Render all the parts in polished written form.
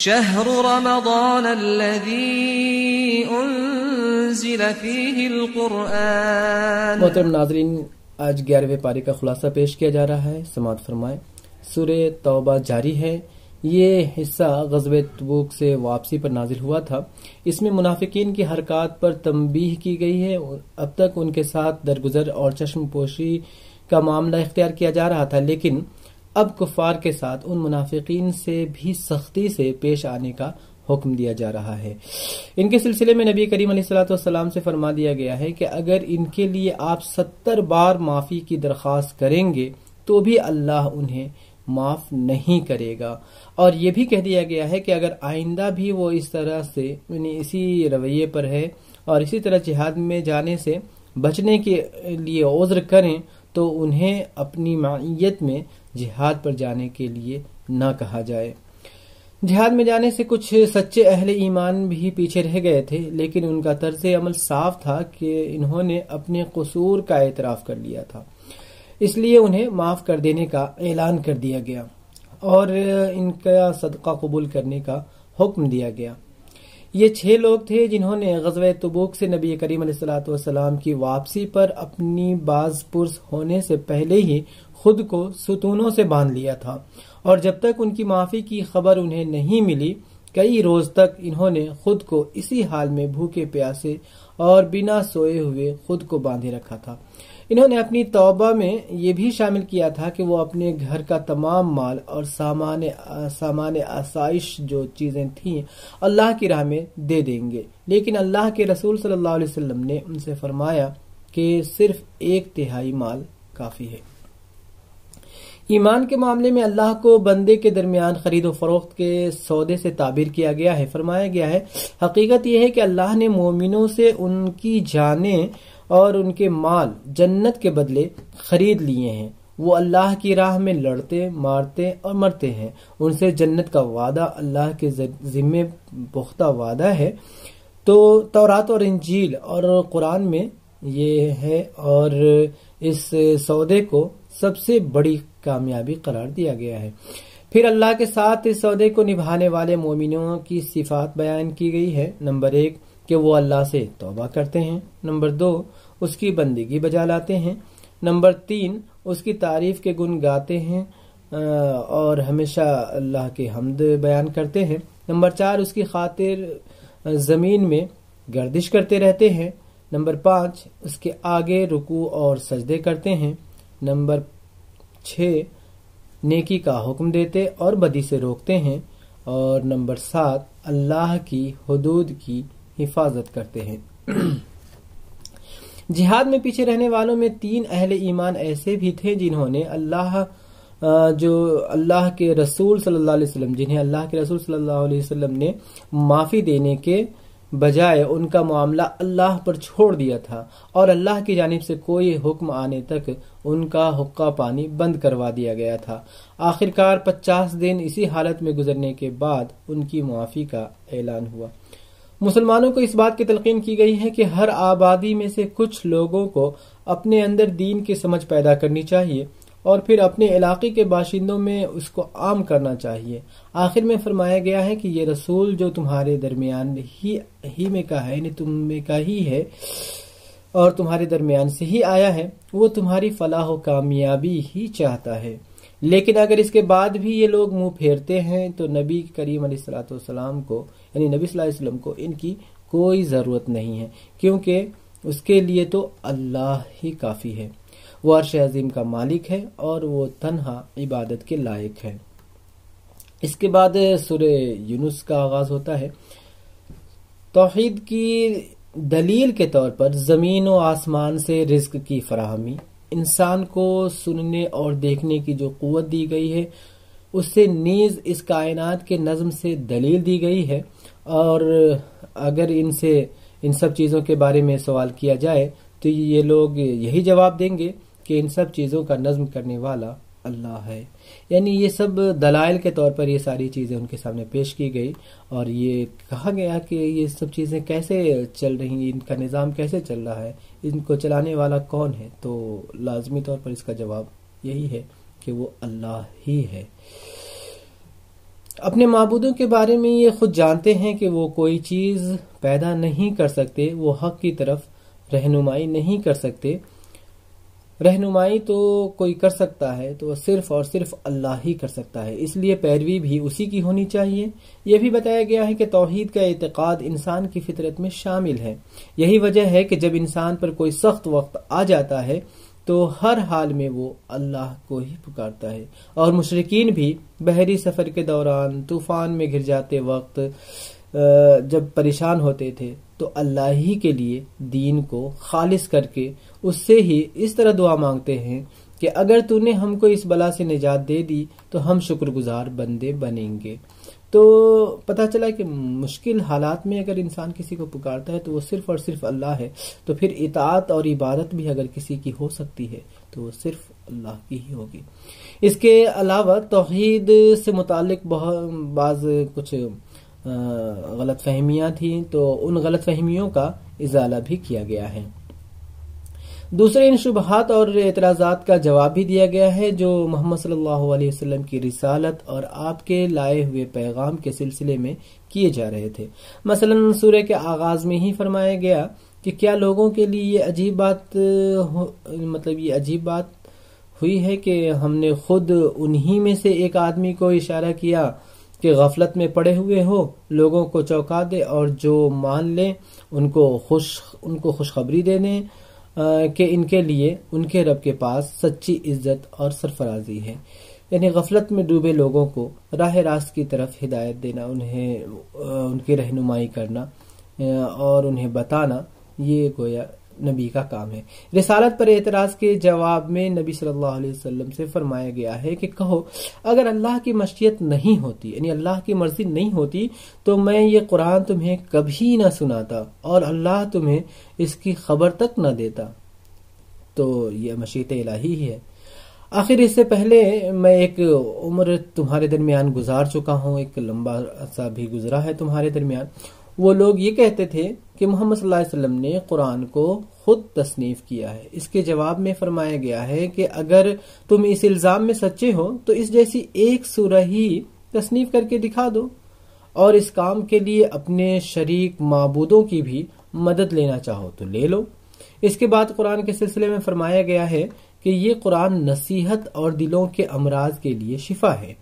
شهر رمضان الذي انزل فيه القرآن. محترم ناظرین، آج 11ویں پارے کا خلاصہ پیش کیا جا رہا ہے. سماعت فرمائیں. سورہ توبہ جاری ہے. یہ حصہ غزوہ تبوک سے واپسی پر نازل ہوا تھا. اس میں منافقین کی حرکات پر تنبیہ کی گئی ہے. اب تک ان کے ساتھ درگزر اور چشم پوشی کا معاملہ اختیار کیا جا رہا تھا، لیکن اب کفار کے ساتھ ان منافقین سے بھی سختی سے پیش آنے کا حکم دیا جا رہا ہے. ان کے سلسلے میں نبی کریم علیہ الصلوۃ والسلام سے فرما دیا گیا ہے کہ اگر ان کے لیے آپ 70 بار معافی کی درخواست کریں گے تو بھی اللہ انہیں معاف نہیں کرے گا. اور یہ بھی کہہ دیا گیا ہے کہ اگر آئندہ بھی وہ اس طرح سے یعنی اسی رویے پر ہے اور اسی طرح جہاد میں جانے سے بچنے کے لیے عذر کریں تو انہیں اپنی معیت میں جہاد پر جانے کے لیے نہ کہا جائے. جہاد میں جانے سے کچھ سچے اہل ایمان بھی پیچھے رہ گئے تھے، لیکن ان کا طرز عمل صاف تھا کہ انہوں نے اپنے قصور کا اعتراف کر لیا تھا، اس لیے انہیں معاف کر دینے کا اعلان کر دیا گیا اور ان کا صدقہ قبول کرنے کا حکم دیا گیا. یہ 6 لوگ تھے جنہوں نے غزوہ تبوک سے نبی کریم علیہ الصلوۃ والسلام کی واپسی پر اپنی باز پرس ہونے سے پہلے ہی خود کو ستونوں سے باندھ لیا تھا، اور جب تک ان کی معافی کی خبر انہیں نہیں ملی کئی روز تک انہوں نے خود کو اسی حال میں بھوکے پیاسے اور بنا سوئے ہوئے خود کو باندھے رکھا تھا. انہوں نے اپنی توبہ میں یہ بھی شامل کیا تھا کہ وہ اپنے گھر کا تمام مال اور سامان آسائش جو چیزیں تھیں اللہ کی راہ میں دے دیں گے، لیکن اللہ کے رسول صلی اللہ علیہ وسلم نے ان سے فرمایا کہ صرف 1/3 مال کافی ہے. ایمان کے معاملے میں اللہ کو بندے کے درمیان خرید و فروخت کے سودے سے تعبیر کیا گیا ہے. فرمایا گیا ہے حقیقت یہ ہے کہ اللہ نے مومنوں سے ان کی جانیں اور ان کے مال جنت کے بدلے خرید لیے ہیں. وہ اللہ کی راہ میں لڑتے مارتے اور مرتے ہیں. ان سے جنت کا وعدہ اللہ کے ذمے پختہ وعدہ ہے. تو تورات اور انجیل اور قرآن میں یہ ہے، اور اس سودے کو سب سے بڑی کامیابی قرار دیا گیا ہے. پھر اللہ کے ساتھ اس سودے کو نبھانے والے مومنوں کی صفات بیان کی گئی ہے. نمبر 1 کہ وہ اللہ سے توبہ کرتے ہیں. نمبر 2 اس کی بندگی بجا لاتے ہیں. نمبر 3 اس کی تعریف کے گن گاتے ہیں اور ہمیشہ اللہ کے حمد بیان کرتے ہیں. نمبر 4 اس کی خاطر زمین میں گردش کرتے رہتے ہیں. نمبر 5 اس کے آگے رکوع اور سجدے کرتے ہیں. نمبر 6 نیکی کا حکم دیتے اور بدی سے روکتے ہیں. اور نمبر 7 اللہ کی حدود کی حفاظت کرتے ہیں. جہاد میں پیچھے رہنے والوں میں 3 اہل ایمان ایسے بھی تھے جنہیں اللہ کے رسول صلی اللہ علیہ وسلم نے معافی دینے کے بجائے ان کا معاملہ اللہ پر چھوڑ دیا تھا، اور اللہ کی جانب سے کوئی حکم آنے تک ان کا حقہ پانی بند کروا دیا گیا تھا. آخرکار 50 دن اسی حالت میں گزرنے کے بعد ان کی معافی کا اعلان ہوا. مسلمانوں کو اس بات کی تلقین کی گئی ہے کہ ہر آبادی میں سے کچھ لوگوں کو اپنے اندر دین کی سمجھ پیدا کرنی چاہیے اور پھر اپنے علاقے کے باشندوں میں اس کو عام کرنا چاہیے. آخر میں فرمایا گیا ہے کہ یہ رسول جو تمہارے درمیان ہی میں کا ہے، یعنی تم میں کا ہی ہے اور تمہارے درمیان سے ہی آیا ہے، وہ تمہاری فلاح و کامیابی ہی چاہتا ہے. لیکن اگر اس کے بعد بھی یہ لوگ منہ پھیرتے ہیں تو نبی کریم علیہ الصلوۃ والسلام کو یعنی نبی صلی اللہ علیہ وسلم کو ان کی کوئی ضرورت نہیں ہے، کیونکہ اس کے لیے تو اللہ ہی کافی ہے. وہ عرش عظیم کا مالک ہے اور وہ تنہا عبادت کے لائق ہے. اس کے بعد سورہ یونس کا آغاز ہوتا ہے. توحید کی دلیل کے طور پر زمین و آسمان سے رزق کی فراہمی، انسان کو سننے اور دیکھنے کی جو قوت دی گئی ہے اس سے نیز اس کائنات کے نظم سے دلیل دی گئی ہے. اور اگر ان سب چیزوں کے بارے میں سوال کیا جائے تو یہ لوگ یہی جواب دیں گے کہ ان سب چیزوں کا نظم کرنے والا اللہ ہے. یعنی یہ سب دلائل کے طور پر یہ ساری چیزیں ان کے سامنے پیش کی گئی اور یہ کہا گیا کہ یہ سب چیزیں کیسے چل رہی ہیں، ان کا نظام کیسے چل رہا ہے، ان کو چلانے والا کون ہے. تو لازمی طور پر اس کا جواب یہی ہے کہ وہ اللہ ہی ہے. اپنے معبودوں کے بارے میں یہ خود جانتے ہیں کہ وہ کوئی چیز پیدا نہیں کر سکتے، وہ حق کی طرف رہنمائی نہیں کر سکتے۔ رہنمائی تو کوئی کر سکتا ہے تو صرف اور صرف اللہ ہی کر سکتا ہے، اس لیے پیروی بھی اسی کی ہونی چاہیے۔ یہ بھی بتایا گیا ہے کہ توحید کا اعتقاد انسان کی فطرت میں شامل ہے۔ یہی وجہ ہے کہ جب انسان پر کوئی سخت وقت آ جاتا ہے تو ہر حال میں وہ اللہ کو ہی پکارتا ہے، اور مشرکین بھی بحری سفر کے دوران، طوفان میں گر جاتے وقت جب پریشان ہوتے تھے تو اللہ ہی کے لیے دین کو خالص کر کے اس سے ہی اس طرح دعا مانگتے ہیں کہ اگر تو نے ہم کو اس بلا سے نجات دے دی تو ہم شکر گزار بندے بنیں گے۔ تو پتہ چلا کہ مشکل حالات میں اگر انسان کسی کو پکارتا ہے تو وہ صرف اور صرف اللہ ہے، تو پھر اطاعت اور عبادت بھی اگر کسی کی ہو سکتی ہے تو وہ صرف اللہ کی ہی ہوگی۔ اس کے علاوہ توحید سے متعلق بعض کچھ غلط فہمیاں تھیں، تو ان غلط فہمیوں کا ازالہ بھی کیا گیا ہے۔ دوسرے ان شبہات اور اعتراضات کا جواب بھی دیا گیا ہے جو محمد صلی اللہ علیہ وسلم کی رسالت اور آپ کے لائے ہوئے پیغام کے سلسلے میں کیے جا رہے تھے۔ مثلا سورہ کے آغاز میں ہی فرمایا گیا کہ کیا لوگوں کے لیے یہ عجیب بات ہوئی ہے کہ ہم نے خود انہی میں سے ایک آدمی کو اشارہ کیا کہ غفلت میں پڑے ہوئے ہو، لوگوں کو چونکا دے اور جو مان لیں ان کو خوشخبری دے دیں کہ ان کے لیے ان کے رب کے پاس سچی عزت اور سرفرازی ہے۔ یعنی غفلت میں ڈوبے لوگوں کو راہ راست کی طرف ہدایت دینا، انہیں ان کی رہنمائی کرنا اور انہیں بتانا، یہ گویا نبی کا کام ہے۔ رسالت پر اعتراض کے جواب میں نبی صلی اللہ علیہ وسلم سے فرمایا گیا ہے کہ کہو اگر اللہ کی مشیت نہیں ہوتی، یعنی اللہ کی مرضی نہیں ہوتی، تو میں یہ قرآن تمہیں کبھی نہ سناتا اور اللہ تمہیں اس کی خبر تک نہ دیتا۔ تو یہ مشیت الہی ہی ہے۔ آخر اس سے پہلے میں ایک عمر تمہارے درمیان گزار چکا ہوں، ایک لمبا عرصہ بھی گزرا ہے تمہارے درمیان۔ وہ لوگ یہ کہتے تھے کہ محمد صلی اللہ علیہ وسلم نے قرآن کو خود تصنیف کیا ہے۔ اس کے جواب میں فرمایا گیا ہے کہ اگر تم اس الزام میں سچے ہو تو اس جیسی ایک سورہ ہی تصنیف کر کے دکھا دو، اور اس کام کے لیے اپنے شریک معبودوں کی بھی مدد لینا چاہو تو لے لو۔ اس کے بعد قرآن کے سلسلے میں فرمایا گیا ہے کہ یہ قرآن نصیحت اور دلوں کے امراض کے لیے شفا ہے،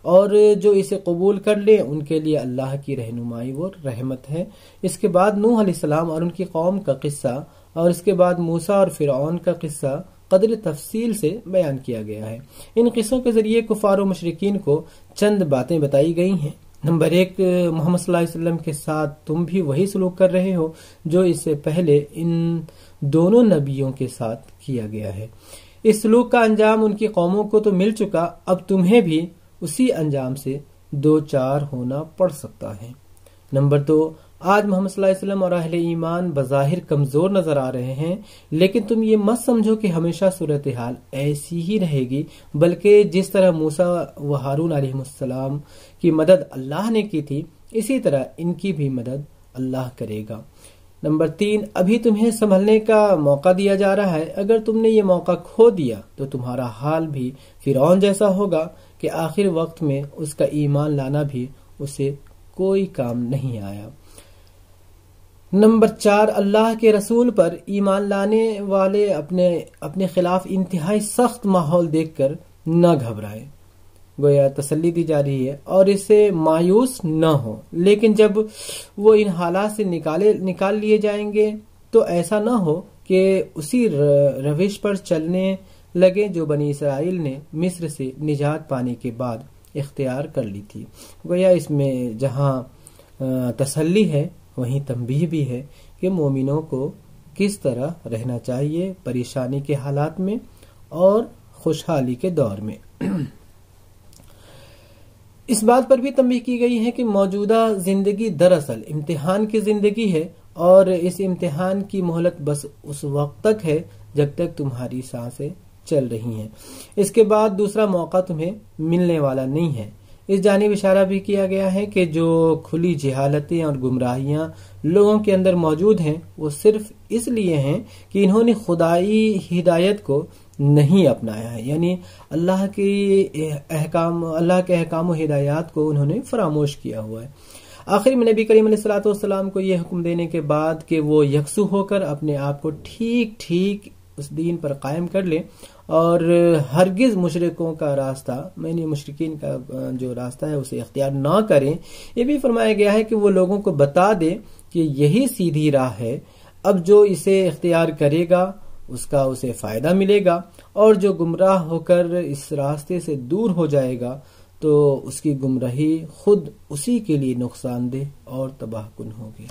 اور جو اسے قبول کر لیں ان کے لیے اللہ کی رہنمائی و رحمت ہے۔ اس کے بعد نوح علیہ السلام اور ان کی قوم کا قصہ، اور اس کے بعد موسیٰ اور فرعون کا قصہ قدر تفصیل سے بیان کیا گیا ہے۔ ان قصوں کے ذریعے کفار و مشرکین کو چند باتیں بتائی گئی ہیں۔ نمبر 1، محمد صلی اللہ علیہ وسلم کے ساتھ تم بھی وہی سلوک کر رہے ہو جو اس سے پہلے ان دونوں نبیوں کے ساتھ کیا گیا ہے۔ اس سلوک کا انجام ان کی قوموں کو تو مل چکا، اب تمہیں بھی اسی انجام سے دوچار ہونا پڑ سکتا ہے۔ نمبر 2، آج محمد صلی اللہ علیہ وسلم اور اہل ایمان بظاہر کمزور نظر آ رہے ہیں، لیکن تم یہ مت سمجھو کہ ہمیشہ صورتحال ایسی ہی رہے گی، بلکہ جس طرح موسیٰ و ہارون علیہ السلام کی مدد اللہ نے کی تھی، اسی طرح ان کی بھی مدد اللہ کرے گا۔ نمبر 3، ابھی تمہیں سنبھلنے کا موقع دیا جا رہا ہے، اگر تم نے یہ موقع کھو دیا تو تمہارا حال بھی فرعون جیسا ہوگا کہ آخر وقت میں اس کا ایمان لانا بھی اسے کوئی کام نہیں آیا۔ نمبر 4، اللہ کے رسول پر ایمان لانے والے اپنے خلاف انتہائی سخت ماحول دیکھ کر نہ گھبرائے، گویا تسلی دی جا رہی ہے، اور اس سے مایوس نہ ہو، لیکن جب وہ ان حالات سے نکال لیے جائیں گے تو ایسا نہ ہو کہ اسی روش پر چلنے لگے جو بنی اسرائیل نے مصر سے نجات پانے کے بعد اختیار کر لی تھی۔ گویا اس میں جہاں تسلی ہے وہیں تنبیہ بھی ہے کہ مومنوں کو کس طرح رہنا چاہیے پریشانی کے حالات میں اور خوشحالی کے دور میں۔ اس بات پر بھی تنبیہ کی گئی ہے کہ موجودہ زندگی دراصل امتحان کی زندگی ہے، اور اس امتحان کی مہلت بس اس وقت تک ہے جب تک تمہاری سانسیں چل رہی ہیں۔ اس کے بعد دوسرا موقع تمہیں ملنے والا نہیں ہے۔ اس جانب اشارہ بھی کیا گیا ہے کہ جو کھلی جہالتیں اور گمراہیاں لوگوں کے اندر موجود ہیں وہ صرف اس لیے ہیں کہ انہوں نے خدائی ہدایت کو نہیں اپنایا ہے، یعنی اللہ کے احکام و ہدایات کو انہوں نے فراموش کیا ہوا ہے۔ آخر میں نبی کریم علیہ الصلوۃ والسلام کو یہ حکم دینے کے بعد کہ وہ یکسو ہو کر اپنے آپ کو ٹھیک اس دین پر قائم کر لیں اور ہرگز مشرکوں کا راستہ یعنی مشرکین کا جو راستہ ہے اسے اختیار نہ کریں، یہ بھی فرمایا گیا ہے کہ وہ لوگوں کو بتا دے کہ یہی سیدھی راہ ہے، اب جو اسے اختیار کرے گا اس کا اسے فائدہ ملے گا، اور جو گمراہ ہو کر اس راستے سے دور ہو جائے گا تو اس کی گمراہی خود اسی کے لیے نقصان دہ اور تباہ کن ہوگی۔